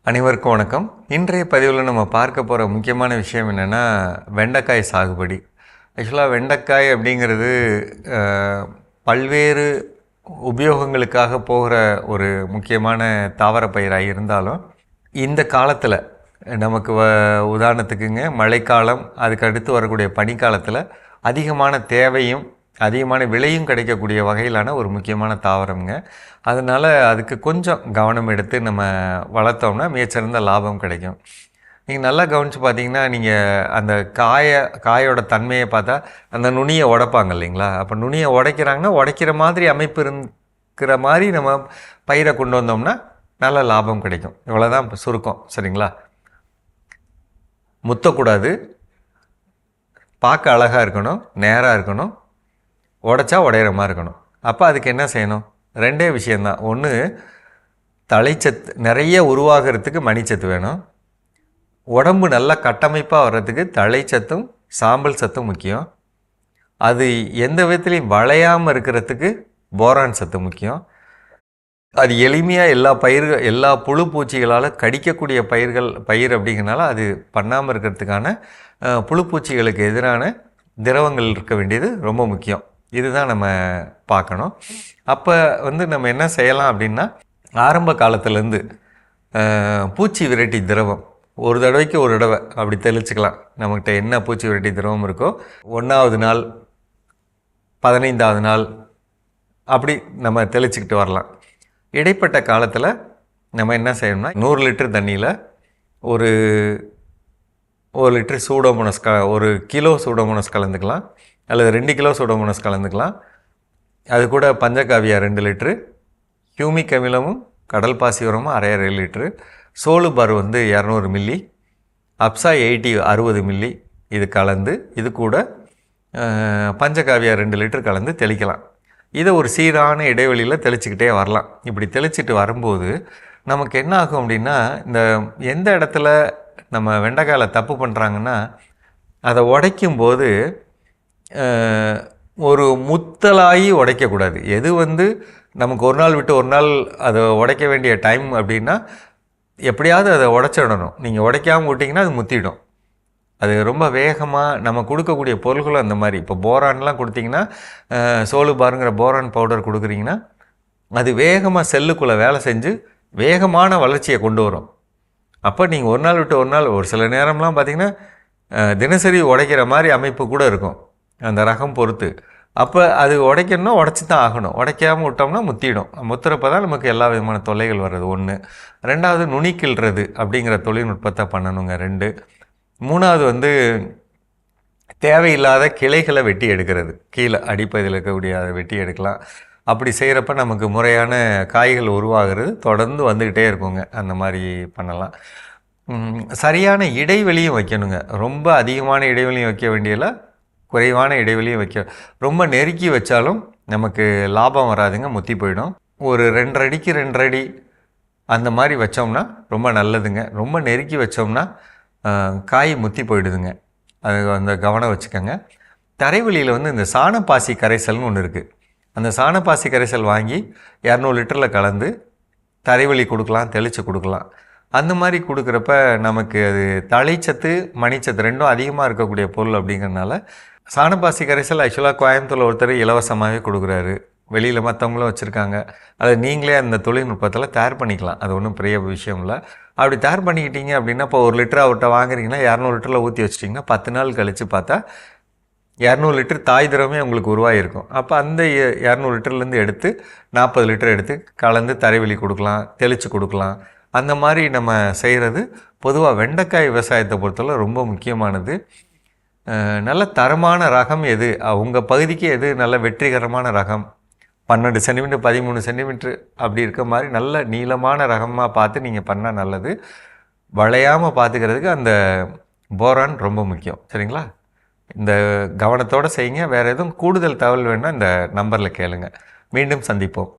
அனைவருக்கும் வணக்கம். இன்றைய பதிவில் நம்ம பார்க்க போகிற முக்கியமான விஷயம் என்னென்னா வெண்டைக்காய் சாகுபடி. ஆக்சுவலாக வெண்டைக்காய் அப்படிங்கிறது பல்வேறு உபயோகங்களுக்காக போகிற ஒரு முக்கியமான தாவர பயிராக இருந்தாலும் இந்த காலத்தில் நமக்கு உதாரணத்துக்குங்க மழைக்காலம், அதுக்கு அடுத்து வரக்கூடிய பனிக்காலத்தில் அதிகமான தேவையும் அதிகமான விலையும் கிடைக்கக்கூடிய வகையிலான ஒரு முக்கியமான தாவரம்ங்க. அதனால் அதுக்கு கொஞ்சம் கவனம் எடுத்து நம்ம வளர்த்தோம்னா மிகச்சிறந்த லாபம் கிடைக்கும். நீங்கள் நல்லா கவனித்து பார்த்தீங்கன்னா, நீங்கள் அந்த காயோட தன்மையை பார்த்தா அந்த நுனியை உடைப்பாங்க இல்லைங்களா? அப்போ நுனியை உடைக்கிறாங்கன்னா உடைக்கிற மாதிரி அமைப்பு இருக்கிற மாதிரி நம்ம பயிரை கொண்டு வந்தோம்னா நல்ல லாபம் கிடைக்கும். இவ்வளோதான் சுருக்கம். சரிங்களா? முத்தக்கூடாது, பார்க்க அழகாக இருக்கணும், நேராக இருக்கணும், உடைச்சா உடையிற மாதிரி இருக்கணும். அப்போ அதுக்கு என்ன செய்யணும்? ரெண்டே விஷயந்தான். ஒன்று, தழைச்சத்து நிறைய உருவாகிறதுக்கு மணிச்சத்து வேணும். உடம்பு நல்லா கட்டமைப்பாக வர்றதுக்கு தழைச்சத்தும் சாம்பல் சத்தும் முக்கியம். அது எந்த விதத்துலையும் வளையாமல் இருக்கிறதுக்கு போரான் சத்து முக்கியம். அது எளிமையாக எல்லா புழு பூச்சிகளால் கடிக்கக்கூடிய பயிர் அப்படிங்கிறனால அது பண்ணாமல் இருக்கிறதுக்கான புழு பூச்சிகளுக்கு எதிரான திரவங்கள் இருக்க வேண்டியது ரொம்ப முக்கியம். இதுதான் நம்ம பார்க்கணும். அப்போ நம்ம என்ன செய்யலாம் அப்படின்னா, ஆரம்ப காலத்துலேருந்து பூச்சி விரட்டி திரவம் ஒரு தடவைக்கு ஒரு தடவை அப்படி தெளிச்சுக்கலாம். நம்மக்கிட்ட என்ன பூச்சி விரட்டி திரவம் இருக்கோ 1வது நாள் 15வது நாள் அப்படி நம்ம தெளிச்சுக்கிட்டு வரலாம். இடைப்பட்ட காலத்தில் நம்ம என்ன செய்யணும்னா, 100 லிட்டர் தண்ணியில் ஒரு லிட்டர் சூடோமோனஸ் ஒரு கிலோ சூடோமோனஸ் கலந்துக்கலாம், அல்லது 2 கிலோ சூடோமோனஸ் கலந்துக்கலாம். அது கூட பஞ்சகாவியா 2 லிட்ரு, ஹியூமிக் அமிலமும் கடல் பாசி உரமும் அரை லிட்ரு, சோலுபார் 200 மில்லி, அப்சா 60 மில்லி இது கலந்து, இது கூட பஞ்சகாவியா 2 லிட்டர் கலந்து தெளிக்கலாம். இதை ஒரு சீரான இடைவெளியில் தெளிச்சுக்கிட்டே வரலாம். இப்படி தெளிச்சுட்டு வரும்போது நமக்கு என்ன ஆகும் அப்படின்னா, எந்த இடத்துல நம்ம வெண்டைக்காயில் தப்பு பண்ணுறாங்கன்னா, அதை உடைக்கும்போது ஒரு முத்தலாகி உடைக்கக்கூடாது. எது நமக்கு ஒரு நாள் விட்டு ஒரு நாள் அதை உடைக்க வேண்டிய டைம் அப்படின்னா, எப்படியாவது அதை உடைச்சிடணும். நீங்கள் உடைக்காமல் விட்டிங்கன்னா அது முத்திடும். அது ரொம்ப வேகமாக நம்ம கொடுக்கக்கூடிய பொருள்களும் அந்த மாதிரி. இப்போ போரான்லாம் கொடுத்திங்கன்னா, சோலுபாருங்கிற போரான் பவுடர் கொடுக்குறீங்கன்னா, அது வேகமாக செல்லுக்குள்ளே வேலை செஞ்சு வேகமான வளர்ச்சியை கொண்டு வரும். அப்போ நீங்கள் ஒரு நாள் விட்டு ஒரு நாள், ஒரு சில நேரம்லாம் பார்த்திங்கன்னா தினசரி உடைக்கிற மாதிரி அமைப்பு கூட இருக்கும், அந்த ரகம் பொறுத்து. அப்போ அது உடைக்கணும்னா உடச்சி தான் ஆகணும். உடைக்காமல் விட்டோம்னா முத்திடும். முத்துறப்போ தான் நமக்கு எல்லா விதமான தொல்லைகள் வர்றது 1. 2வது, நுனி கிள்றது அப்படிங்கிற தொழில்நுட்பத்தை பண்ணணுங்க 2. 3வது தேவையில்லாத கிளைகளை வெட்டி எடுக்கிறது. கீழே அடிப்பகுதியில் இருக்கக்கூடிய அதை வெட்டி எடுக்கலாம். அப்படி செய்கிறப்ப நமக்கு முறையான காய்கள் உருவாகிறது தொடர்ந்து வந்துக்கிட்டே இருக்குங்க. அந்த மாதிரி பண்ணலாம். சரியான இடைவெளியும் வைக்கணுங்க. ரொம்ப அதிகமான இடைவெளியும் வைக்க வேண்டியதில்லை, குறைவான இடைவெளியும் ரொம்ப நெருக்கி வச்சாலும் நமக்கு லாபம் வராதுங்க, முத்தி போயிடும். ஒரு 2 அடிக்கு 2 அடி அந்த மாதிரி வச்சோம்னா ரொம்ப நல்லதுங்க. ரொம்ப நெருக்கி வச்சோம்னா காய் முத்தி போயிடுதுங்க. அது கவனம் வச்சுக்கோங்க. தரைவெளியில் இந்த சாணப்பாசி கரைசல்னு ஒன்று இருக்குது. அந்த சாணப்பாசி கரைசல் வாங்கி 200 லிட்டரில் கலந்து தரைவெளி கொடுக்கலாம், தெளித்து கொடுக்கலாம். அந்த மாதிரி கொடுக்குறப்ப நமக்கு அது தழைச்சத்து மணிச்சத்து 2ம் அதிகமாக இருக்கக்கூடிய பொருள் அப்படிங்கிறனால சாணப்பாசி கரைசல் ஆக்சுவலாக கோயம்புத்தூரில் ஒருத்தர் இலவசமாகவே கொடுக்குறாரு. வெளியில் மற்றவங்களும் வச்சுருக்காங்க. அதை நீங்களே அந்த தொழில்நுட்பத்தில் தயார் பண்ணிக்கலாம். அது ஒன்றும் பெரிய விஷயம் இல்லை. அப்படி தயார் பண்ணிக்கிட்டீங்க அப்படின்னா, இப்போ 1 லிட்டர் அவர்கிட்ட வாங்குறீங்கன்னா 200 லிட்டரில் ஊற்றி வச்சிட்டிங்கன்னா 10 நாள் கழித்து பார்த்தா 200 லிட்டர் தாய் திரவமே உங்களுக்கு உருவாகிருக்கும். அப்போ அந்த 200 லிட்டர்லேருந்து எடுத்து 40 லிட்டர் எடுத்து கலந்து தரைவெளி கொடுக்கலாம், தெளித்து கொடுக்கலாம். அந்த மாதிரி நம்ம செய்கிறது பொதுவாக வெண்டைக்காய் விவசாயத்தை பொறுத்தவரை ரொம்ப முக்கியமானது. நல்ல தரமான ரகம் எது, உங்கள் பகுதிக்கு எது நல்ல வெற்றிகரமான ரகம், 12 சென்டிமீட்டர் 13 சென்டிமீட்டர் அப்படி இருக்க மாதிரி நல்ல நீளமான ரகமாக பார்த்து நீங்கள் பண்ணால் நல்லது. வளையாமல் பார்த்துக்கிறதுக்கு அந்த போரான் ரொம்ப முக்கியம். சரிங்களா? இந்த கவனத்தோடு செய்யுங்க. வேறு எதுவும் கூடுதல் தகவல் வேணுன்னா இந்த நம்பரில் கேளுங்க. மீண்டும் சந்திப்போம்.